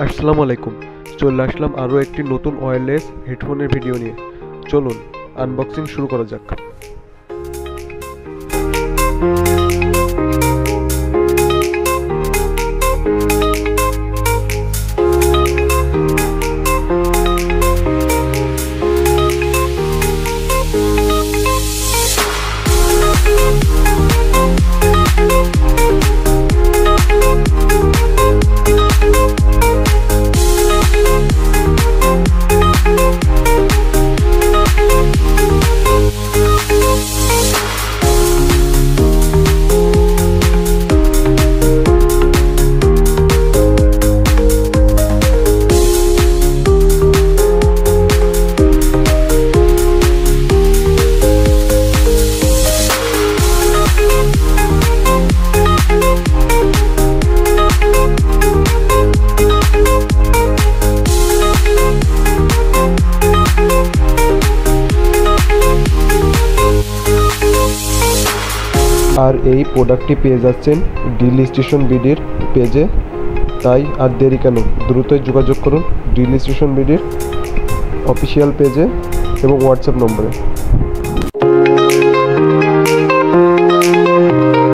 আসসালামু আলাইকুম। চলে আসলাম আরও একটি নতুন ওয়্যারলেস হেডফোনের ভিডিও নিয়ে। চলুন আনবক্সিং শুরু করা যাক। আর এই প্রোডাক্টটি পেয়ে যাচ্ছেন ডিল স্টেশন বিডির পেজে। তাই আর দেরি কেন, দ্রুতই যোগাযোগ করুন ডিল স্টেশন বিডির অফিসিয়াল পেজে এবং হোয়াটসঅ্যাপ নম্বরে।